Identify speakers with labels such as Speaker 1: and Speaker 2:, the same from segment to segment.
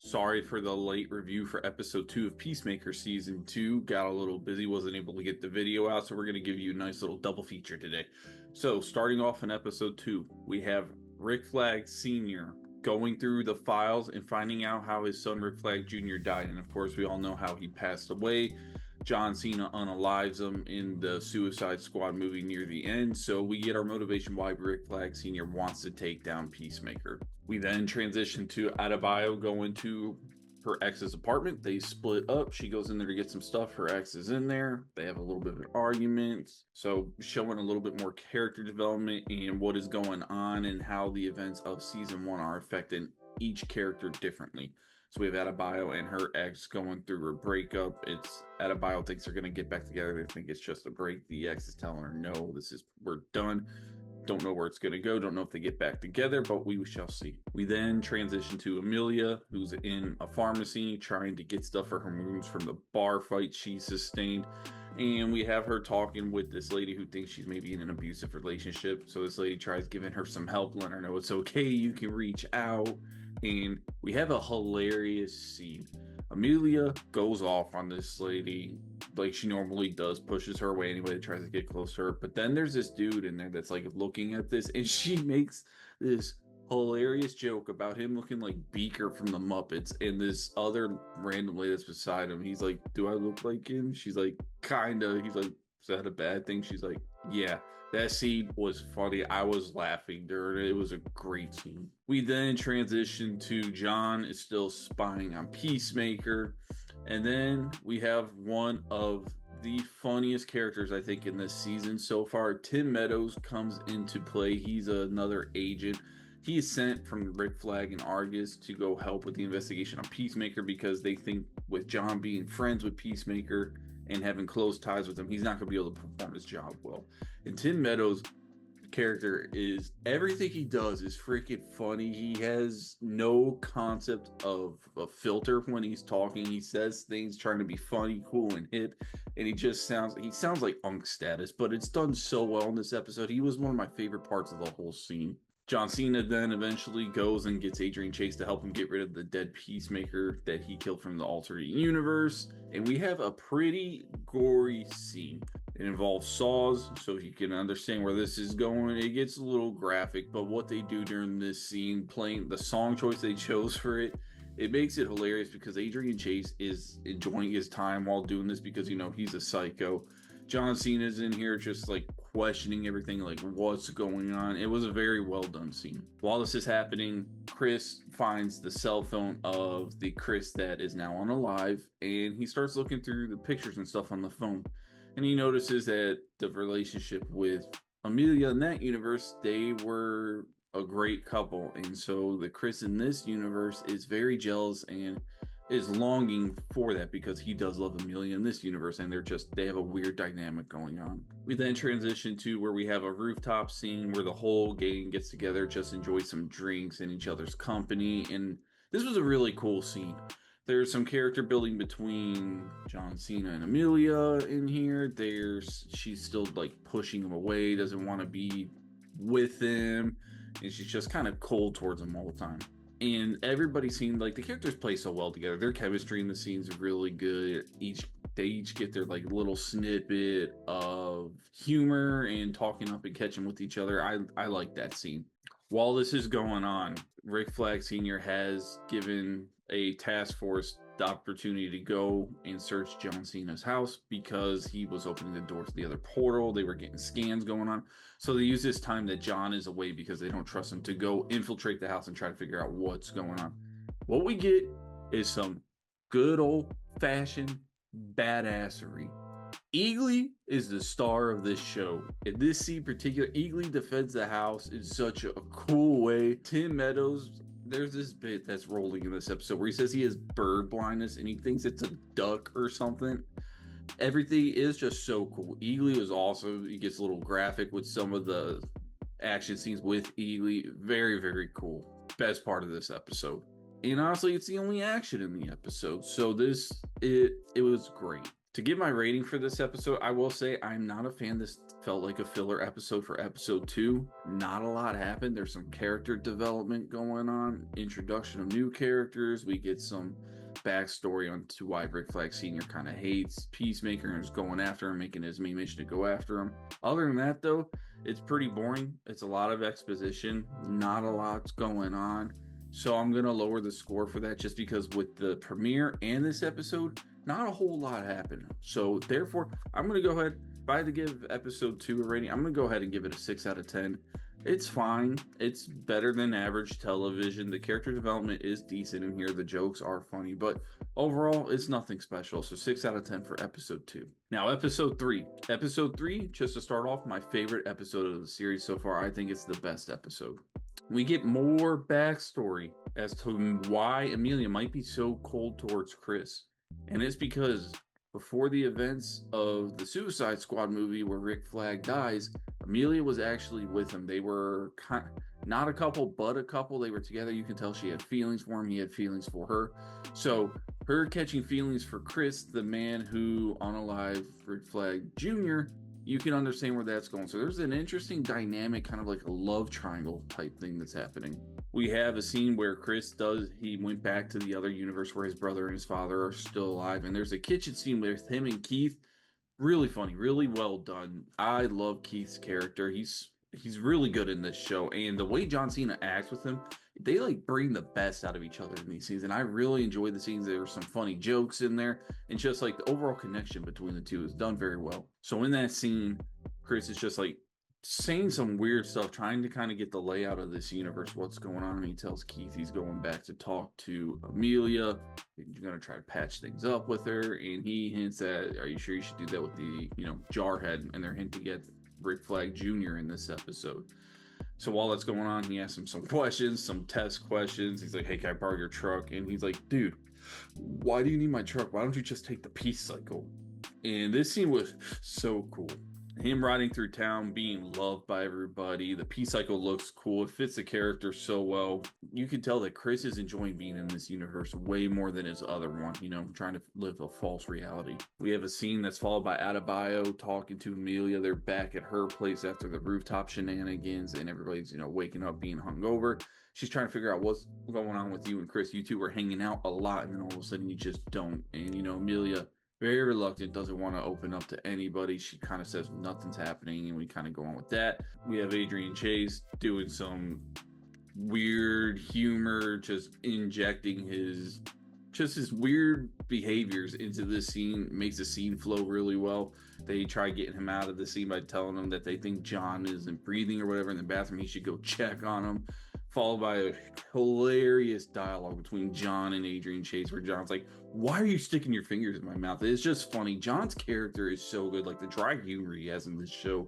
Speaker 1: Sorry for the late review for episode 2 of Peacemaker season 2. Got a little busy, wasn't able to get the video out, so we're going to give you a nice little double feature today. So, starting off in episode 2, we have Rick Flag Sr. going through the files and finding out how his son Rick Flag Jr. died. And of course, we all know how he passed away. John Cena unalives him in the Suicide Squad movie near the end, so we get our motivation why Rick Flag Sr. wants to take down Peacemaker. We then transition to Adebayo going to her ex's apartment. They split up. She goes in there to get some stuff. Her ex is in there. They have a little bit of an argument. So showing a little bit more character development and what is going on and how the events of season 1 are affecting each character differently. So we have Adebayo and her ex going through her breakup. It's Adebayo thinks they're going to get back together. They think it's just a break. The ex is telling her, no, we're done. Don't know where it's going to go. Don't know if they get back together, but we shall see. We then transition to Amelia, who's in a pharmacy trying to get stuff for her wounds from the bar fight she sustained. And we have her talking with this lady who thinks she's maybe in an abusive relationship. So this lady tries giving her some help, letting her know it's okay, you can reach out. And we have a hilarious scene. Amelia goes off on this lady like she normally does, pushes her away anyway, tries to get close to her. But then there's this dude in there that's like looking at this, and she makes this hilarious joke about him looking like Beaker from the Muppets, and this other random lady that's beside him. He's like, "Do I look like him?" She's like, "Kinda." He's like, "Is that a bad thing?" She's like, "Yeah." That scene was funny. I was laughing during it. It was a great scene. We then transition to John is still spying on Peacemaker. And then we have one of the funniest characters, I think, in this season so far. Tim Meadows comes into play. He's another agent. He is sent from Rick Flag and Argus to go help with the investigation on Peacemaker because they think with John being friends with Peacemaker and having close ties with him, he's not going to be able to perform his job well. And Tim Meadows' character is everything he does is freaking funny. He has no concept of a filter when he's talking. He says things trying to be funny, cool, and hip, and he sounds like Unk status, but it's done so well in this episode. He was one of my favorite parts of the whole scene. John Cena then eventually goes and gets Adrian Chase to help him get rid of the dead Peacemaker that he killed from the alternate universe. And we have a pretty gory scene. It involves saws, so you can understand where this is going. It gets a little graphic, but what they do during this scene, playing the song choice they chose for it, it makes it hilarious because Adrian Chase is enjoying his time while doing this because, he's a psycho. John Cena's in here just like questioning everything, like what's going on. It was a very well done scene. While this is happening, Chris finds the cell phone of the Chris that is now unalive, and he starts looking through the pictures and stuff on the phone. And he notices that the relationship with Amelia in that universe, they were a great couple. And so the Chris in this universe is very jealous and is longing for that because he does love Amelia in this universe, and they have a weird dynamic going on. We then transition to where we have a rooftop scene where the whole gang gets together, just enjoy some drinks in each other's company, and this was a really cool scene. There's some character building between John Cena and Amelia in here. She's still like pushing him away, doesn't want to be with him, and she's just kind of cold towards him all the time. And everybody seemed like the characters play so well together. Their chemistry in the scenes are really good. They each get their like little snippet of humor and talking up and catching with each other. I like that scene. While this is going on, Rick Flag Sr. has given a task force the opportunity to go and search John Cena's house because he was opening the door to the other portal. They were getting scans going on. So they use this time that John is away because they don't trust him to go infiltrate the house and try to figure out what's going on. What we get is some good old fashioned badassery. Eagly is the star of this show. In this scene in particular, Eagly defends the house in such a cool way. Tim Meadows, there's this bit that's rolling in this episode where he says he has bird blindness and he thinks it's a duck or something. Everything is just so cool. Eagly was awesome. He gets a little graphic with some of the action scenes with Eagly. Very, very cool. Best part of this episode. And honestly, it's the only action in the episode. So it was great. To give my rating for this episode, I will say I'm not a fan. This felt like a filler episode for episode 2. Not a lot happened. There's some character development going on, introduction of new characters. We get some backstory on to why Rick Flag Sr. kind of hates Peacemaker and is going after him, making his main mission to go after him. Other than that, though, it's pretty boring. It's a lot of exposition. Not a lot's going on. So I'm going to lower the score for that just because with the premiere and this episode, not a whole lot happened. So therefore, I'm going to go ahead, if I had to give episode 2 a rating, I'm going to go ahead and give it a 6 out of 10. It's fine. It's better than average television. The character development is decent in here. The jokes are funny, but overall, it's nothing special. So 6 out of 10 for episode 2. Now, episode 3. Episode 3, just to start off, my favorite episode of the series so far. I think it's the best episode. We get more backstory as to why Amelia might be so cold towards Chris. And it's because before the events of the Suicide Squad movie where Rick Flag dies, Amelia was actually with him. They were not a couple, but a couple. They were together. You can tell she had feelings for him. He had feelings for her. So her catching feelings for Chris, the man who unalived Rick Flag Jr., you can understand where that's going. So there's an interesting dynamic, kind of like a love triangle type thing that's happening. We have a scene where he went back to the other universe where his brother and his father are still alive. And there's a kitchen scene with him and Keith. Really funny, really well done. I love Keith's character. He's really good in this show. And the way John Cena acts with him, they like bring the best out of each other in these scenes. And I really enjoy the scenes. There were some funny jokes in there. And just like the overall connection between the two is done very well. So in that scene, Chris is just like saying some weird stuff, trying to kind of get the layout of this universe, what's going on. And he tells Keith he's going back to talk to Amelia. He's going to try to patch things up with her. And he hints at, are you sure you should do that with the, Jarhead? And they're hinting at Rick Flag Jr. in this episode. So while that's going on, he asks him some questions, some test questions. He's like, hey, can I borrow your truck? And he's like, dude, why do you need my truck? Why don't you just take the Peace Cycle? And this scene was so cool. Him riding through town, being loved by everybody. The Peace Cycle looks cool. It fits the character so well. You can tell that Chris is enjoying being in this universe way more than his other one, trying to live a false reality. We have a scene that's followed by Adebayo talking to Amelia. They're back at her place after the rooftop shenanigans, and everybody's, waking up being hungover. She's trying to figure out what's going on with you and Chris. You two were hanging out a lot, and then all of a sudden you just don't. And, Amelia, very reluctant, doesn't want to open up to anybody. She kind of says nothing's happening, and we kind of go on with that. We have Adrian Chase doing some weird humor, just injecting his weird behaviors into this scene. Makes the scene flow really well. They try getting him out of the scene by telling him that they think John isn't breathing or whatever in the bathroom. He should go check on him. Followed by a hilarious dialogue between John and Adrian Chase, where John's like, why are you sticking your fingers in my mouth? It's just funny. John's character is so good. Like the dry humor he has in this show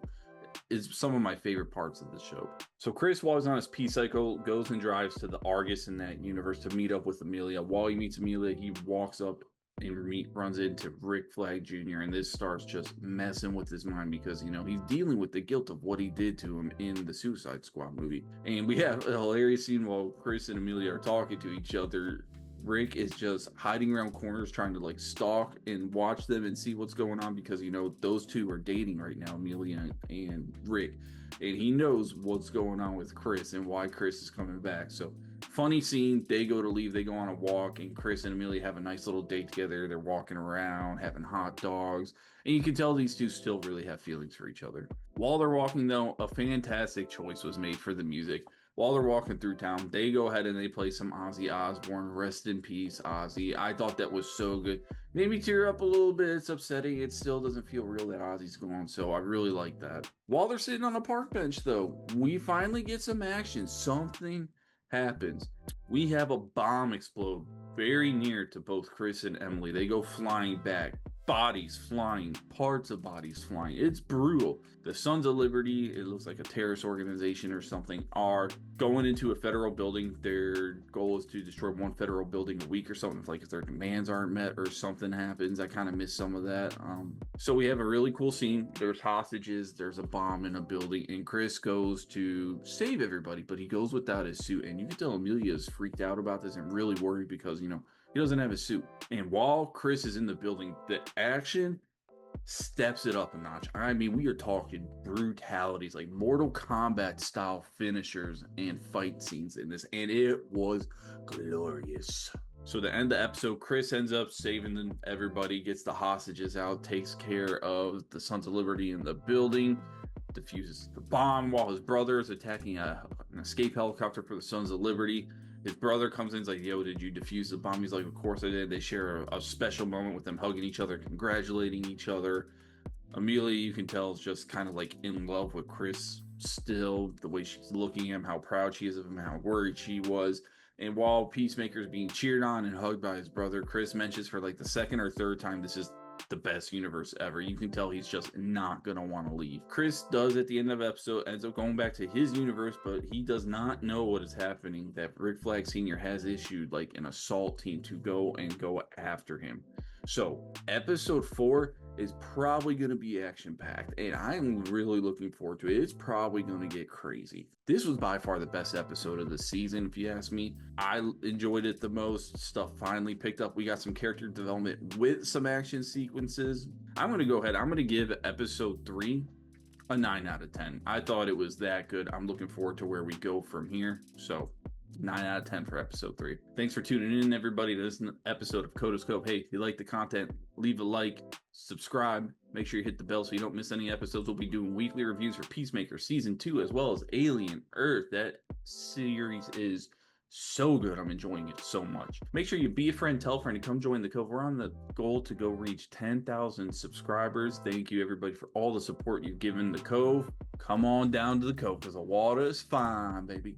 Speaker 1: is some of my favorite parts of the show. So Chris, while he's on his Peace Cycle, goes and drives to the Argus in that universe to meet up with Amelia. While he meets Amelia, he walks up and runs into Rick Flag Jr. And this starts just messing with his mind because, he's dealing with the guilt of what he did to him in the Suicide Squad movie. And we have a hilarious scene while Chris and Amelia are talking to each other. Rick is just hiding around corners trying to stalk and watch them and see what's going on because, those two are dating right now, Amelia and Rick. And he knows what's going on with Chris and why Chris is coming back. So funny scene. They go to leave. They go on a walk, and Chris and Amelia have a nice little date together. They're walking around, having hot dogs, and you can tell these two still really have feelings for each other. While they're walking, though, a fantastic choice was made for the music. While they're walking through town, they go ahead and they play some Ozzy Osbourne. Rest in peace, Ozzy. I thought that was so good. Made me tear up a little bit. It's upsetting. It still doesn't feel real that Ozzy's gone, so I really like that. While they're sitting on a park bench, though, we finally get some action. Something happens. We have a bomb explode very near to both Chris and Emily. They go flying back. Bodies flying, parts of bodies flying. It's brutal. The Sons of Liberty, it looks like a terrorist organization or something, are going into a federal building. Their goal is to destroy one federal building a week or something. If their demands aren't met or something happens. I kind of missed some of that. So we have a really cool scene. There's hostages. There's a bomb in a building. And Chris goes to save everybody, but he goes without his suit. And you can tell Amelia is freaked out about this and really worried because, He doesn't have his suit. And while Chris is in the building, the action steps it up a notch. I mean, we are talking brutalities, like Mortal Kombat style finishers and fight scenes in this, and it was glorious. So to end the episode, Chris ends up saving them, everybody, gets the hostages out, takes care of the Sons of Liberty in the building, defuses the bomb while his brother is attacking an escape helicopter for the Sons of Liberty. His brother comes in, he's like, yo, did you defuse the bomb? He's like, of course I did. They share a special moment with them hugging each other, congratulating each other. Amelia, you can tell, is just kind of like in love with Chris still, the way she's looking at him, how proud she is of him, how worried she was. And while Peacemaker is being cheered on and hugged by his brother, Chris mentions for like the second or third time, this is the best universe ever. You can tell he's just not gonna want to leave. Chris does at the end of the episode ends up going back to his universe, but he does not know what is happening, that Rick Flag Sr. has issued like an assault team to go after him. So episode 4 is probably going to be action packed, and I'm really looking forward to it. It's probably going to get crazy. This was by far the best episode of the season, if you ask me. I enjoyed it the most. Stuff finally picked up. We got some character development with some action sequences. I'm going to go ahead. I'm going to give episode 3 a 9 out of 10. I thought it was that good. I'm looking forward to where we go from here. So 9 out of 10 for episode 3. Thanks for tuning in, everybody, to this episode of Codoscope. Hey, if you like the content, leave a like, subscribe, make sure you hit the bell so you don't miss any episodes. We'll be doing weekly reviews for Peacemaker Season 2 as well as Alien Earth. That series is so good. I'm enjoying it so much. Make sure you be a friend, tell a friend to come join the Cove. We're on the goal to go reach 10,000 subscribers. Thank you, everybody, for all the support you've given the Cove. Come on down to the Cove because the water is fine, baby.